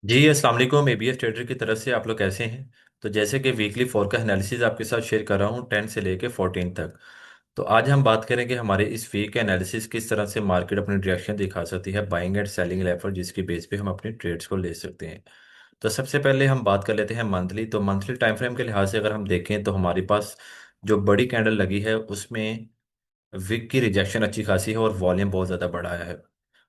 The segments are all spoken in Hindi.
जी अस्सलाम वालेकुम। एबीएस ट्रेडर की तरफ से आप लोग कैसे हैं? तो जैसे कि वीकली फोरकास्ट एनालिसिस आपके साथ शेयर कर रहा हूँ 10 से लेके 14 तक। तो आज हम बात करेंगे हमारे इस वीक के एनालिसिस किस तरह से मार्केट अपनी डायरेक्शन दिखा सकती है, बाइंग एंड सेलिंग लेवल जिसकी बेस पे हम अपने ट्रेड्स को ले सकते हैं। तो सबसे पहले हम बात कर लेते हैं मंथली। तो मंथली टाइम फ्रेम के लिहाज से अगर हम देखें तो हमारे पास जो बड़ी कैंडल लगी है उसमें विक की रिजेक्शन अच्छी खासी है और वॉल्यूम बहुत ज़्यादा बड़ा है।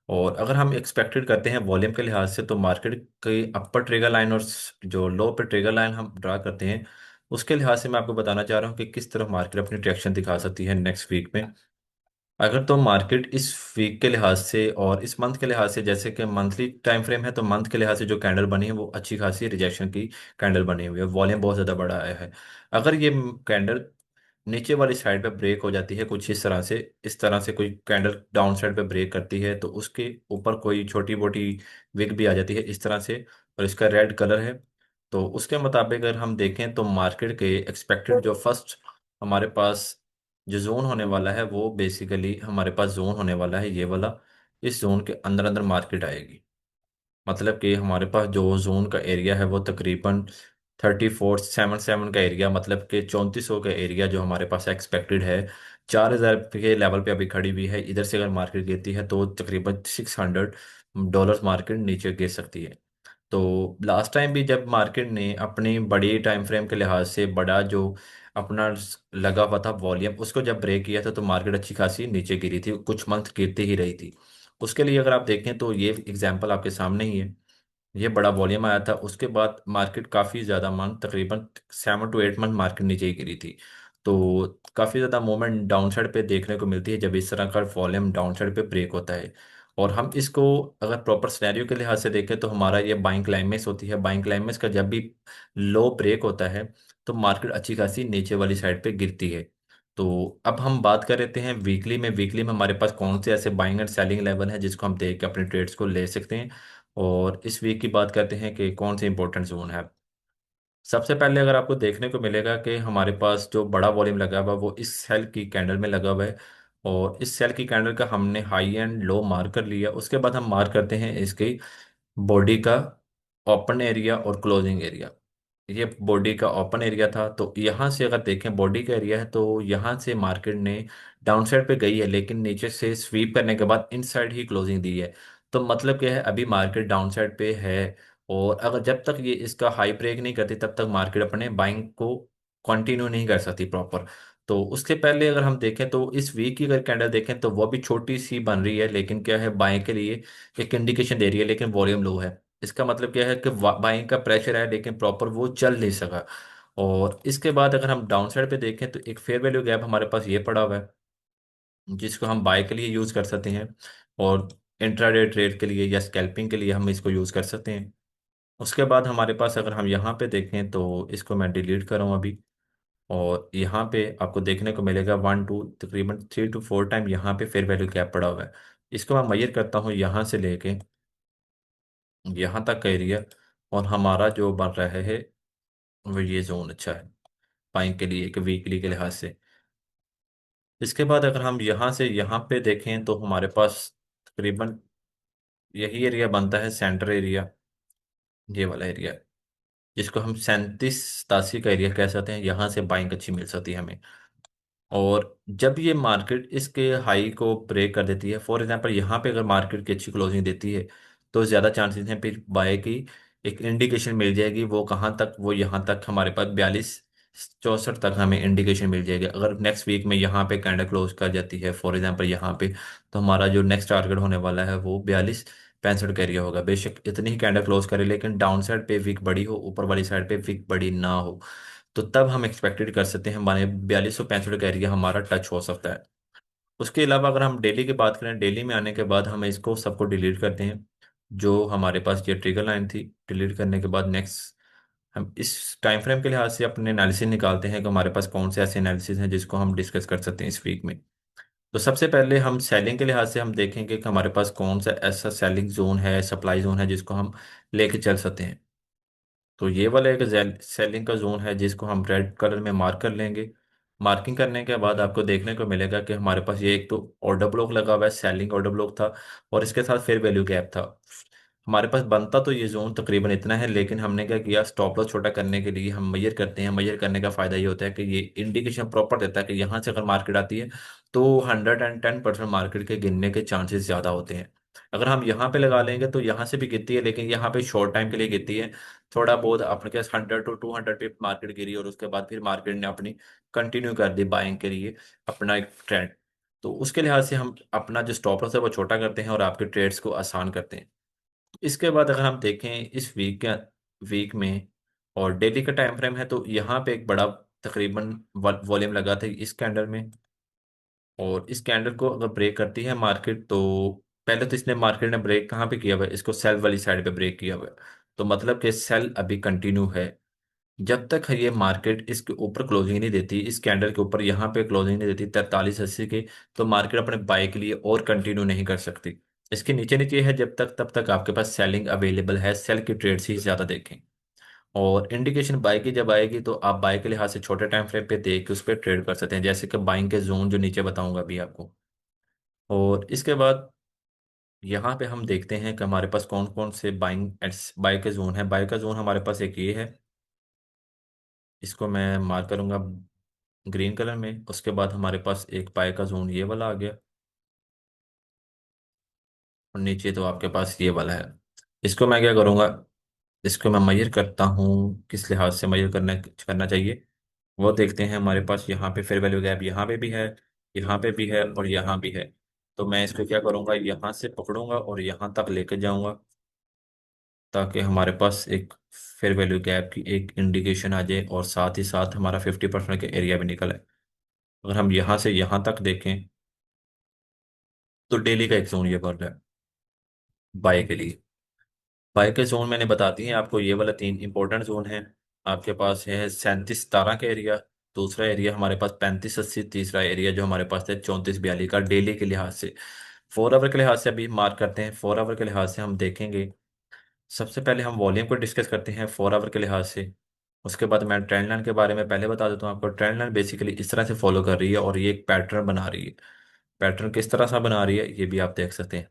और अगर हम एक्सपेक्टेड करते हैं वॉल्यूम के लिहाज से तो मार्केट की अपर ट्रिगर लाइन और जो लो पे ट्रिगर लाइन हम ड्रा करते हैं उसके लिहाज से मैं आपको बताना चाह रहा हूँ कि किस तरह मार्केट अपनी ट्रैक्शन दिखा सकती है नेक्स्ट वीक में। अगर तो मार्केट इस वीक के लिहाज से और इस मंथ के लिहाज से, जैसे कि मंथली टाइम फ्रेम है, तो मंथ के लिहाज से जो कैंडल बनी है वो अच्छी खासी रिजेक्शन की कैंडल बनी हुई है, वॉल्यूम बहुत ज़्यादा बड़ा आया है। अगर ये कैंडल नीचे वाली साइड पे ब्रेक हो जाती है कुछ इस तरह से कोई कैंडल डाउन साइड पे ब्रेक करती है तो उसके ऊपर कोई छोटी मोटी विग भी आ जाती है इस तरह से, और इसका रेड कलर है। तो उसके मुताबिक अगर हम देखें तो मार्केट के एक्सपेक्टेड जो फर्स्ट हमारे पास जो जोन होने वाला है वो बेसिकली हमारे पास जोन होने वाला है ये वाला। इस जोन के अंदर अंदर मार्केट आएगी। मतलब कि हमारे पास जो जोन का एरिया है वो तकरीबन 3477 का एरिया, मतलब कि 3400 का एरिया जो हमारे पास एक्सपेक्टेड है। 4000 के लेवल पे अभी खड़ी हुई है। इधर से अगर मार्केट गिरती है तो तकरीबन $600 मार्केट नीचे गिर सकती है। तो लास्ट टाइम भी जब मार्केट ने अपनी बड़ी टाइम फ्रेम के लिहाज से बड़ा जो अपना लगा हुआ था वॉल्यूम उसको जब ब्रेक किया था तो मार्केट अच्छी खासी नीचे गिरी थी, कुछ मंथ गिरती ही रही थी। उसके लिए अगर आप देखें तो ये एग्जांपल आपके सामने ही है। ये बड़ा वॉल्यूम आया था, उसके बाद मार्केट काफ़ी ज़्यादा मंथ, तकरीबन 7 to 8 मंथ मार्केट नीचे ही गिरी थी। तो काफ़ी ज़्यादा मूवमेंट डाउन साइड पे देखने को मिलती है जब इस तरह का वॉल्यूम डाउन साइड पे ब्रेक होता है। और हम इसको अगर प्रॉपर सिनेरियो के लिहाज से देखें तो हमारा ये बाइंग क्लाइमेक्स होती है। बाइंग क्लाइमेक्स का जब भी लो ब्रेक होता है तो मार्केट अच्छी खासी नीचे वाली साइड पे गिरती है। तो अब हम बात कर लेते हैं वीकली में हमारे पास कौन से ऐसे बाइंग एंड सेलिंग लेवल है जिसको हम देख के अपने ट्रेड्स को ले सकते हैं। और इस वीक की बात करते हैं कि कौन से इंपॉर्टेंट जोन है। सबसे पहले अगर आपको देखने को मिलेगा कि हमारे पास जो बड़ा वॉल्यूम लगा हुआ है वो इस सेल की कैंडल में लगा हुआ है। और इस सेल की कैंडल का हमने हाई एंड लो मार्क कर लिया। उसके बाद हम मार्क करते हैं इसकी बॉडी का ओपन एरिया और क्लोजिंग एरिया। ये बॉडी का ओपन एरिया था, तो यहाँ से अगर देखें बॉडी का एरिया है तो यहाँ से मार्केट ने डाउन साइड पे गई है लेकिन नीचे से स्वीप करने के बाद इन साइड ही क्लोजिंग दी है। तो मतलब क्या है, अभी मार्केट डाउन साइड पे है। और अगर जब तक ये इसका हाई ब्रेक नहीं करती तब तक मार्केट अपने बाइंग को कंटिन्यू नहीं कर सकती प्रॉपर। तो उसके पहले अगर हम देखें तो इस वीक की अगर कैंडल देखें तो वो भी छोटी सी बन रही है, लेकिन क्या है, बाइंग के लिए एक इंडिकेशन दे रही है लेकिन वॉल्यूम लो है। इसका मतलब क्या है कि बाइंग का प्रेशर है लेकिन प्रॉपर वो चल नहीं सका। और इसके बाद अगर हम डाउन साइड पे देखें तो एक फेयर वैल्यू गैप हमारे पास ये पड़ा हुआ है जिसको हम बाय के लिए यूज़ कर सकते हैं। और इंट्राडे ट्रेड के लिए या स्कैल्पिंग के लिए हम इसको यूज़ कर सकते हैं। उसके बाद हमारे पास अगर हम यहाँ पे देखें तो इसको मैं डिलीट कर रहा हूँ अभी। और यहाँ पे आपको देखने को मिलेगा 1 2 तकरीबन 3 to 4 टाइम यहाँ पे फेयर वैल्यू गैप पड़ा हुआ है। इसको मैं मेजर करता हूँ यहाँ से लेके यहाँ तक का एरिया। और हमारा जो बन रहा है वो ये जोन अच्छा है बाइंग के लिए एक वीकली के लिहाज से। इसके बाद अगर हम यहाँ से यहाँ पे देखें तो हमारे पास तकरीबन यही एरिया बनता है सेंटर एरिया, ये वाला एरिया जिसको हम 37 87 का एरिया कह सकते हैं। यहाँ से बाइंग अच्छी मिल सकती है हमें। और जब ये मार्केट इसके हाई को ब्रेक कर देती है, फॉर एग्जांपल यहाँ पे अगर मार्केट की अच्छी क्लोजिंग देती है तो ज़्यादा चांसेस हैं फिर बाय की एक इंडिकेशन मिल जाएगी। वो कहाँ तक, वो यहाँ तक हमारे पास 42 64 तक हमें इंडिकेशन मिल जाएगी। अगर नेक्स्ट वीक में यहाँ पे कैंडल क्लोज कर जाती है फॉर एग्जांपल यहाँ पे, तो हमारा जो नेक्स्ट टारगेट होने वाला है वो 42 65 का एरिया होगा। बेशक इतनी ही कैंडल क्लोज करे लेकिन डाउन साइड पे विक बड़ी हो, ऊपर वाली साइड पे विक बड़ी ना हो, तो तब हम एक्सपेक्टेड कर सकते हैं हमारे 4265 का एरिया हमारा टच हो सकता है। उसके अलावा अगर हम डेली की बात करें, डेली में आने के बाद हम इसको सबको डिलीट करते हैं। जो हमारे पास ये ट्रिगर लाइन थी, डिलीट करने के बाद नेक्स्ट हम इस टाइम फ्रेम के लिहाज से अपने एनालिसिस निकालते हैं कि हमारे पास कौन से ऐसे एनालिसिस हैं जिसको हम डिस्कस कर सकते हैं इस वीक में। तो सबसे पहले हम सेलिंग के लिहाज से हम देखेंगे कि हमारे पास कौन सा ऐसा सेलिंग जोन है, सप्लाई जोन है जिसको हम लेके चल सकते हैं। तो ये वाला एक सेलिंग का जोन है जिसको हम रेड कलर में मार्क कर लेंगे। मार्किंग करने के बाद आपको देखने को मिलेगा कि हमारे पास ये एक तो ऑर्डर ब्लॉक लगा हुआ है, सेलिंग ऑर्डर ब्लॉक था, और इसके साथ फिर वैल्यू गैप था। हमारे पास बनता तो ये जोन तकरीबन इतना है, लेकिन हमने क्या किया, स्टॉप लॉस छोटा करने के लिए हम मेजर करते हैं। मेजर करने का फायदा ये होता है कि ये इंडिकेशन प्रॉपर देता है कि यहाँ से अगर मार्केट आती है तो 110% मार्केट के गिरने के चांसेस ज़्यादा होते हैं। अगर हम यहाँ पे लगा लेंगे तो यहाँ से भी गिरती है, लेकिन यहाँ पे शॉर्ट टाइम के लिए गिरती है। थोड़ा बहुत अपने पास 100 to 200 पे मार्केट गिरी और उसके बाद फिर मार्केट ने अपनी कंटिन्यू कर दी बाइंग के लिए अपना एक ट्रेंड। तो उसके लिहाज से हम अपना जो स्टॉप लॉस है वो छोटा करते हैं और आपके ट्रेड्स को आसान करते हैं। इसके बाद अगर हम देखें इस वीक में और डेली का टाइम फ्रेम है, तो यहाँ पे एक बड़ा तकरीबन वॉल्यूम लगा था इस कैंडल में। और इस कैंडल को अगर ब्रेक करती है मार्केट, तो पहले तो इसने मार्केट ने ब्रेक कहाँ पे किया हुआ है, इसको सेल वाली साइड पे ब्रेक किया हुआ है। तो मतलब कि सेल अभी कंटिन्यू है। जब तक ये मार्केट इसके ऊपर क्लोजिंग नहीं देती, इस कैंडल के ऊपर यहाँ पे क्लोजिंग नहीं देती 4380 के, तो मार्केट अपने बाय के लिए और कंटिन्यू नहीं कर सकती। इसके नीचे नीचे है जब तक, तब तक आपके पास सेलिंग अवेलेबल है, सेल की ट्रेड्स ही ज्यादा देखें। और इंडिकेशन बाय की जब आएगी तो आप बाय के लिहाज से छोटे टाइम फ्रेम पे देख के उस पर ट्रेड कर सकते हैं, जैसे कि बाइंग के जोन जो नीचे बताऊंगा अभी आपको। और इसके बाद यहाँ पे हम देखते हैं कि हमारे पास कौन कौन से बाइंग बाय के जोन है। बाय का जोन हमारे पास एक ये है, इसको मैं मार्क करूंगा ग्रीन कलर में। उसके बाद हमारे पास एक बाय का जोन ये वाला आ गया, और नीचे तो आपके पास ये वाला है। इसको मैं क्या करूंगा, इसको मैं मेजर करता हूँ, किस लिहाज से मेजर करना चाहिए वो देखते हैं। हमारे पास यहाँ पे फेयर वैल्यू गैप यहाँ पे भी है, यहाँ पे भी है और यहाँ भी है। तो मैं इसको क्या करूंगा, यहाँ से पकड़ूंगा और यहाँ तक लेके जाऊंगा, ताकि हमारे पास एक फेयर वैल्यू गैप की एक इंडिकेशन आ जाए और साथ ही साथ हमारा 50% का एरिया भी निकल आए। अगर हम यहाँ से यहाँ तक देखें तो डेली का एक जोन ये बन रहा है बाय के लिए। बाय के जोन मैंने बता दिए हैं आपको, ये वाला तीन इंपॉर्टेंट जोन है। आपके पास है 3717 का एरिया, दूसरा एरिया हमारे पास 3580, तीसरा एरिया जो हमारे पास है 3442 का डेली के लिहाज से। 4 आवर के लिहाज से अभी मार्क करते हैं। 4 आवर के लिहाज से हम देखेंगे, सबसे पहले हम वॉल्यूम को डिस्कस करते हैं 4 आवर के लिहाज से। उसके बाद मैं ट्रेंड लाइन के बारे में पहले बता देता हूँ आपको। ट्रेंड लाइन बेसिकली इस तरह से फॉलो कर रही है और ये एक पैटर्न बना रही है। पैटर्न किस तरह से बना रही है ये भी आप देख सकते हैं।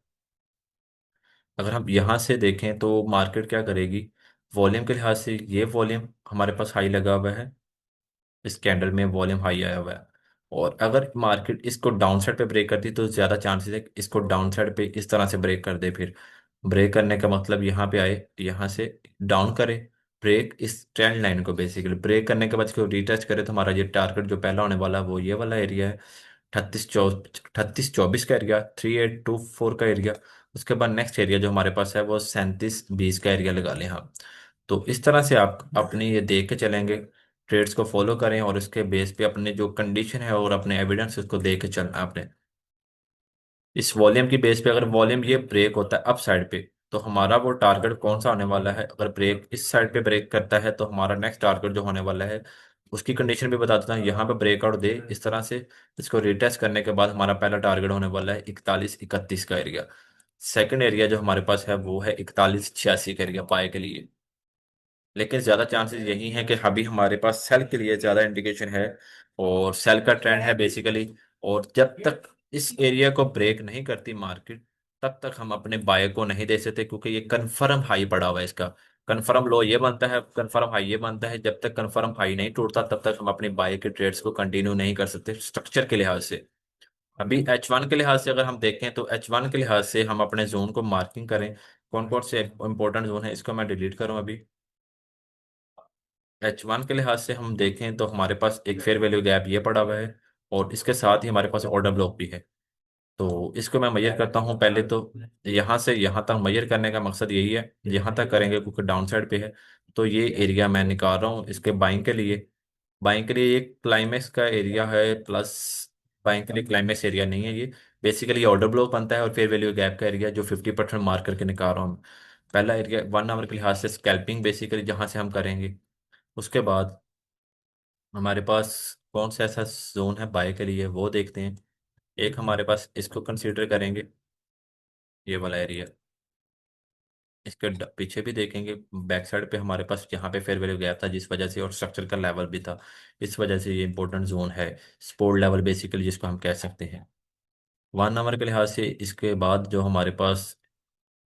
अगर हम यहाँ से देखें तो मार्केट क्या करेगी, वॉल्यूम के लिहाज से ये वॉल्यूम हमारे पास हाई लगा हुआ है, इस कैंडल में वॉल्यूम हाई आया हुआ है। और अगर मार्केट इसको डाउन साइड पे ब्रेक करती तो ज़्यादा चांसेस है कि इसको डाउन साइड पे इस तरह से ब्रेक कर दे। फिर ब्रेक करने का मतलब यहाँ पे आए, यहाँ से डाउन करे, ब्रेक इस ट्रेंड लाइन को बेसिकली ब्रेक करने के बाद इसको रीटच करे, तो हमारा ये टारगेट जो पहला होने वाला है वो ये वाला एरिया है, 3824 का एरिया, 3824 का एरिया। उसके बाद नेक्स्ट एरिया जो हमारे पास है वो 3720 का एरिया लगा लें हम। तो इस तरह से आप अपनी ये देख के चलेंगे, ट्रेड्स को फॉलो करें और इसके बेस पे अपने जो कंडीशन है और अपने एविडेंस उसको देख के चलना है आपने। इस वॉल्यूम की बेस पे अगर वॉल्यूम ये ब्रेक होता है अप साइड पे, तो हमारा वो टारगेट कौन सा होने वाला है। अगर ब्रेक इस साइड पे ब्रेक करता है तो हमारा नेक्स्ट टारगेट जो होने वाला है उसकी कंडीशन भी बता देता हूँ। यहाँ पे ब्रेकआउट दे इस तरह से, इसको रिटेस्ट करने के बाद हमारा पहला टारगेट होने वाला है 4131 का एरिया। सेकंड एरिया जो हमारे पास है वो है 4186 का एरिया पाए के लिए। लेकिन ज़्यादा चांसेस यही हैं कि अभी हमारे पास सेल के लिए ज़्यादा इंडिकेशन है और सेल का ट्रेंड है बेसिकली। और जब तक इस एरिया को ब्रेक नहीं करती मार्केट, तब तक हम अपने बाय को नहीं दे सकते, क्योंकि ये कन्फर्म हाई पड़ा हुआ है इसका। कन्फर्म लो ये बनता है, कन्फर्म हाई ये बनता है। जब तक कन्फर्म हाई नहीं टूटता तब तक हम अपनी बाय के ट्रेड्स को कंटिन्यू नहीं कर सकते स्ट्रक्चर के लिहाज से। अभी H1 के लिहाज से अगर हम देखें तो H1 के लिहाज से हम अपने जोन को मार्किंग करें, कौन कौन से इंपॉर्टेंट जोन है, इसको मैं डिलीट करूं अभी। H1 के लिहाज से हम देखें तो हमारे पास एक फेयर वैल्यू गैप ये पड़ा हुआ है और इसके साथ ही हमारे पास ऑर्डर ब्लॉक भी है। तो इसको मैं मेजर करता हूँ पहले तो। यहाँ से यहाँ तक मेजर करने का मकसद यही है, यहाँ तक करेंगे क्योंकि डाउन साइड पे है। तो ये एरिया मैं निकाल रहा हूँ इसके बाइंग के लिए। बाइंग के लिए एक क्लाइमेक्स का एरिया है प्लस, बाइंग के लिए क्लाइमेक्स एरिया नहीं है ये। बेसिकली ऑर्डर ब्लॉक बनता है और फेयर वैल्यू गैप का एरिया जो 50% मार्क करके निकाल रहा हूँ। पहला एरिया 1 आवर के लिहाज से स्कैल्पिंग बेसिकली जहाँ से हम करेंगे। उसके बाद हमारे पास कौन सा ऐसा जोन है बाय के लिए वो देखते हैं। एक हमारे पास इसको कंसीडर करेंगे, ये वाला एरिया। इसके पीछे भी देखेंगे, बैक साइड पे हमारे पास यहाँ पे फेयर वैल्यू गया था जिस वजह से, और स्ट्रक्चर का लेवल भी था, इस वजह से ये इंपॉर्टेंट जोन है। सपोर्ट लेवल बेसिकली जिसको हम कह सकते हैं 1 आवर के लिहाज से। इसके बाद जो हमारे पास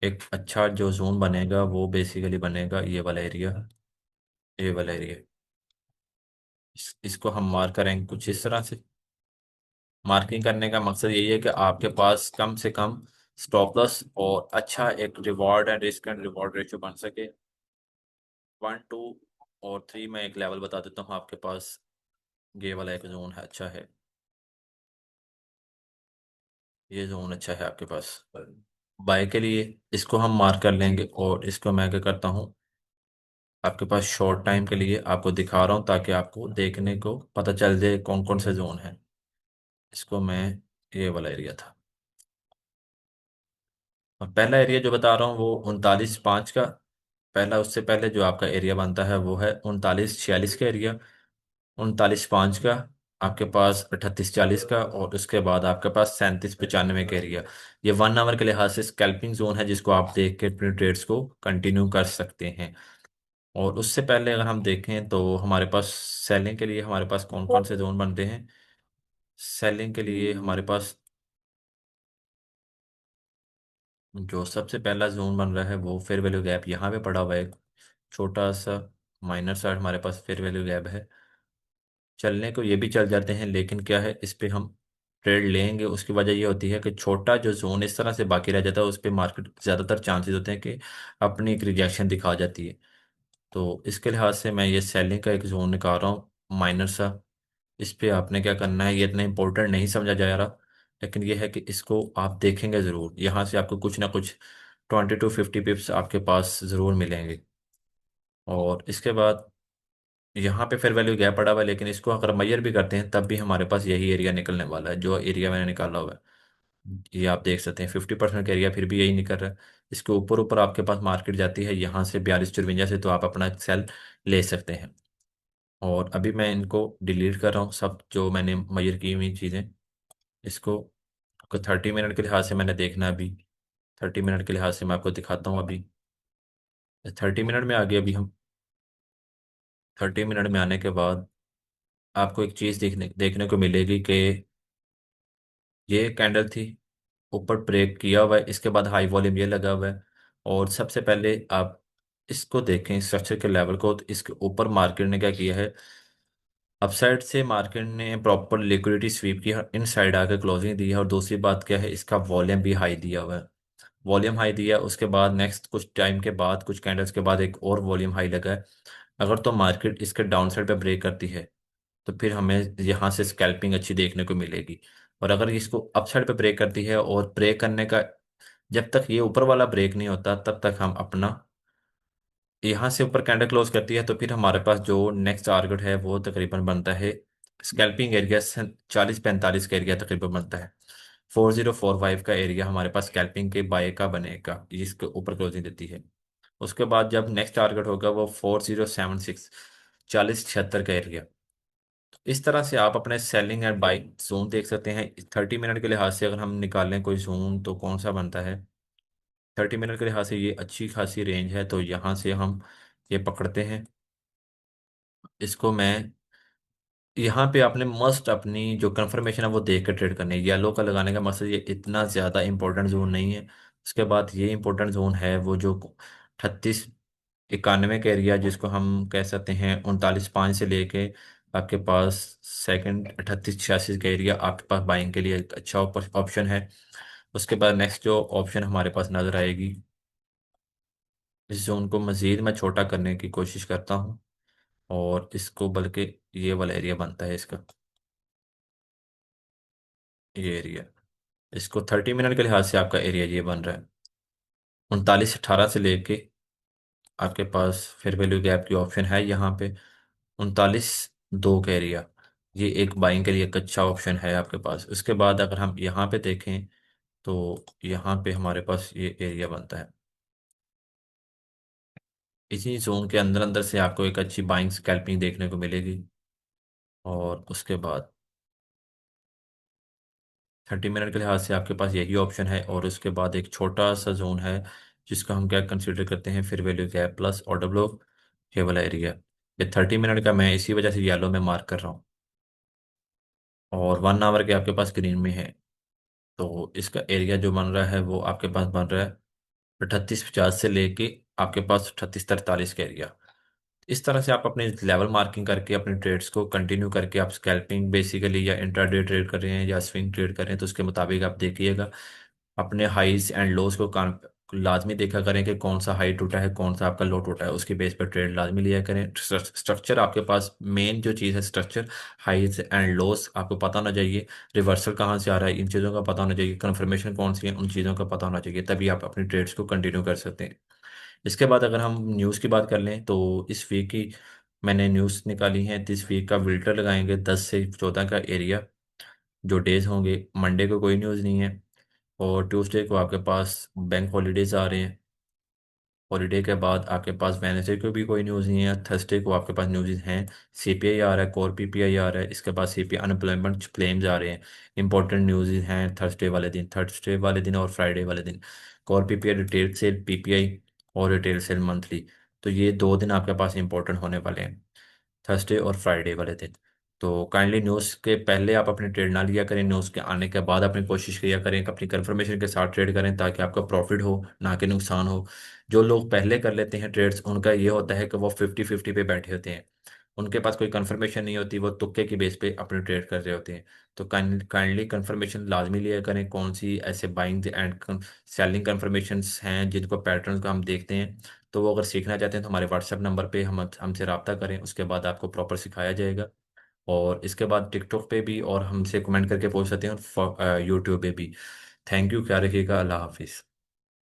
एक अच्छा जो जोन बनेगा वो बेसिकली बनेगा ये वाला एरिया, ये वाला एरिया। इसको हम मार्क करेंगे कुछ इस तरह से। मार्किंग करने का मकसद यही है कि आपके पास कम से कम स्टॉप लॉस और अच्छा एक reward and risk and reward ratio बन सके। 1 2 और 3 में एक लेवल बता देता हूँ आपके पास। ये वाला एक जोन है, अच्छा है। ये जोन अच्छा है आपके पास बाय के लिए। इसको हम मार्क कर लेंगे और इसको मैं क्या करता हूँ, आपके पास शॉर्ट टाइम के लिए आपको दिखा रहा हूँ ताकि आपको देखने को पता चल जाए कौन कौन से जोन है। इसको मैं, ये वाला एरिया था। और पहला एरिया जो बता रहा हूँ वो 39 5 का। पहला, उससे पहले जो आपका एरिया बनता है वो है 39 46 का एरिया। 39 5 का, आपके पास 38 40 का, और उसके बाद आपके पास 37 95 का एरिया। ये 1 आवर के लिहाज से स्कैल्पिंग जोन है जिसको आप देख के अपने ट्रेड्स को कंटिन्यू कर सकते हैं। और उससे पहले अगर हम देखें तो हमारे पास सेलिंग के लिए हमारे पास कौन कौन से जोन बनते हैं। सेलिंग के लिए हमारे पास जो सबसे पहला जोन बन रहा है वो फेयर वैल्यू गैप यहाँ पे पड़ा हुआ है। एक छोटा सा माइनर सा हमारे पास फेयर वैल्यू गैप है। चलने को ये भी चल जाते हैं, लेकिन क्या है, इस पे हम ट्रेड लेंगे उसकी वजह ये होती है कि छोटा जो जोन इस तरह से बाकी रह जाता है उस पे मार्केट ज़्यादातर चांसेस होते हैं कि अपनी एक रिजेक्शन दिखा जाती है। तो इसके लिहाज से मैं ये सेलिंग का एक जोन निकाल रहा हूँ माइनर सा। इस पे आपने क्या करना है, ये इतना इंपॉर्टेंट नहीं समझा जा रहा, लेकिन ये है कि इसको आप देखेंगे ज़रूर। यहाँ से आपको कुछ ना कुछ 20 to 50 पिप्स आपके पास ज़रूर मिलेंगे। और इसके बाद यहाँ पे फिर वैल्यू गैप पड़ा हुआ है, लेकिन इसको अगर मैयर भी करते हैं तब भी हमारे पास यही एरिया निकलने वाला है जो एरिया मैंने निकाला हुआ है। ये आप देख सकते हैं 50% का एरिया फिर भी यही निकल रहा है। इसके ऊपर ऊपर आपके पास मार्केट जाती है यहाँ से 42 54 से, तो आप अपना सेल ले सकते हैं। और अभी मैं इनको डिलीट कर रहा हूँ सब जो मैंने मैयर की हुई चीज़ें। इसको 30 मिनट के लिहाज से मैंने देखना है अभी। 30 मिनट के लिहाज से मैं आपको दिखाता हूँ अभी। 30 मिनट में आगे अभी हम 30 मिनट में आने के बाद आपको एक चीज़ देखने देखने को मिलेगी कि ये कैंडल थी, ऊपर ब्रेक किया हुआ है, इसके बाद हाई वॉल्यूम ये लगा हुआ है। और सबसे पहले आप इसको देखें स्ट्रक्चर के लेवल को, तो इसके ऊपर मार्केट ने क्या किया है, अपसाइड से मार्केट ने प्रॉपर लिक्विडिटी स्वीप किया, इन साइड आकर क्लोजिंग दी है। और दूसरी बात क्या है, इसका वॉल्यूम भी हाई दिया हुआ है। वॉल्यूम हाई दिया, उसके बाद नेक्स्ट कुछ टाइम के बाद कुछ कैंडल्स के बाद एक और वॉल्यूम हाई लगा है। अगर तो मार्केट इसके डाउन साइड पे ब्रेक करती है तो फिर हमें यहाँ से स्कैल्पिंग अच्छी देखने को मिलेगी। और अगर इसको अपसाइड पे ब्रेक करती है और ब्रेक करने का, जब तक ये ऊपर वाला ब्रेक नहीं होता तब तक हम अपना, यहाँ से ऊपर कैंडल क्लोज करती है तो फिर हमारे पास जो नेक्स्ट टारगेट है वो तकरीबन बनता है स्कैल्पिंग एरिया 40 45 का एरिया तकरीबन बनता है। 4045 का एरिया हमारे पास स्कैल्पिंग के बाय का बनेगा, जिसके ऊपर क्लोजिंग देती है। उसके बाद जब नेक्स्ट टारगेट होगा वो 4076, 40 76 का एरिया। इस तरह से आप अपने सेलिंग एंड बाइंग जोन देख सकते हैं। 30 मिनट के लिहाज से अगर हम निकालें कोई जोन तो कौन सा बनता है। 30 मिनट के लिहाज से ये अच्छी खासी रेंज है, तो यहाँ से हम ये पकड़ते हैं। इसको मैं, यहाँ पे आपने मस्ट अपनी जो कंफर्मेशन है वो देख कर ट्रेड करनी है। येलो का लगाने का मकसद ये इतना ज़्यादा इंपॉर्टेंट जोन नहीं है। उसके बाद ये इंपॉर्टेंट जोन है वो जो 38 91 का एरिया, जिसको हम कह सकते हैं 39 5 से लेके आपके पास सेकंड 38 86 का एरिया आपके पास बाइंग के लिए एक अच्छा ऑप्शन है। उसके बाद नेक्स्ट जो ऑप्शन हमारे पास नज़र आएगी, इस जोन को मज़ीद मैं छोटा करने की कोशिश करता हूँ। और इसको बल्कि ये वाला एरिया बनता है इसका, ये एरिया। इसको 30 मिनट के लिहाज से आपका एरिया ये बन रहा है 39 18 से लेके आपके पास फिर वैल्यू गैप की ऑप्शन है यहाँ पे 39 2 का एरिया। ये एक बाइंग के लिए एक अच्छा ऑप्शन है आपके पास। उसके बाद अगर हम यहाँ पे देखें तो यहाँ पे हमारे पास ये एरिया बनता है। इसी जोन के अंदर अंदर से आपको एक अच्छी बाइंग स्कैल्पिंग देखने को मिलेगी। और उसके बाद 30 मिनट के लिहाज से आपके पास यही ऑप्शन है। और उसके बाद एक छोटा सा जोन है जिसको हम क्या कंसिडर करते हैं, फिर value gap plus order block, ये वाला एरिया। ये 30 मिनट का मैं इसी वजह से येलो में मार्क कर रहा हूँ। और 1 आवर के आपके पास ग्रीन में है। तो इसका एरिया जो बन रहा है वो आपके पास बन रहा है 38-50 से लेके आपके पास 38-43 का एरिया। इस तरह से आप अपने लेवल मार्किंग करके अपने ट्रेड्स को कंटिन्यू करके आप स्कैल्पिंग बेसिकली या इंट्राडे ट्रेड कर रहे हैं या स्विंग ट्रेड कर रहे हैं, तो उसके मुताबिक आप देखिएगा अपने हाइज एंड लोज को लाजमी देखा करें कि कौन सा हाई टूटा है, कौन सा आपका लो टूटा है, उसके बेस पर ट्रेड लाजमी लिया करें। स्ट्रक्चर आपके पास मेन जो चीज़ है स्ट्रक्चर, हाइज एंड लोज आपको पता होना चाहिए। रिवर्सल कहाँ से आ रहा है, इन चीज़ों का पता होना चाहिए। कंफर्मेशन कौन सी है, उन चीज़ों का पता होना चाहिए, तभी आप अपनी ट्रेड्स को कंटिन्यू कर सकते हैं। इसके बाद अगर हम न्यूज़ की बात कर लें तो इस वीक की मैंने न्यूज़ निकाली है। दिस वीक का विल्टर लगाएंगे 10 से 14 का एरिया। जो डेज होंगे, मंडे को कोई न्यूज़ नहीं है, और ट्यूसडे को आपके पास बैंक हॉलीडेज आ रहे हैं। हॉलीडे के बाद आपके पास वेनेसडे को भी कोई न्यूज़ नहीं है। थर्सडे को आपके पास न्यूज़ हैं। सीपीआई आ रहा है, कोर पीपीआई आ रहा है, इसके बाद सीपीआई अनएम्प्लॉयमेंट क्लेम्स आ रहे हैं। इंपॉर्टेंट न्यूज़ हैं थर्सडे वाले दिन और फ्राइडे वाले दिन। Core PPI retail sale PPI और रिटेल सेल मंथली। तो ये 2 दिन आपके पास इंपॉर्टेंट होने वाले हैं, थर्सडे और फ्राइडे वाले दिन। तो काइंडली न्यूज़ के पहले आप अपनी ट्रेड ना लिया करें, न्यूज़ के आने के बाद अपनी कोशिश किया करें कि अपनी कंफर्मेशन के साथ ट्रेड करें, ताकि आपका प्रॉफिट हो ना कि नुकसान हो। जो लोग पहले कर लेते हैं ट्रेड्स, उनका ये होता है कि वो 50-50 पे बैठे होते हैं, उनके पास कोई कंफर्मेशन नहीं होती, वो तुक्के की बेस पे अपनी ट्रेड कर रहे होते हैं। तो काइंडली कंफर्मेशन लाजमी लिया करें, कौन सी ऐसे बाइंग एंड सेलिंग कंफर्मेशंस हैं जिनको पैटर्न को हम देखते हैं। तो वो अगर सीखना चाहते हैं तो हमारे व्हाट्सएप नंबर पे हमसे रब्ता करें, उसके बाद आपको प्रॉपर सिखाया जाएगा। और इसके बाद टिकटॉक पे भी और हमसे कमेंट करके पूछ सकते हैं, और यूट्यूब पे भी। थैंक यू, क्या रखिएगा, अल्लाह हाफिज़।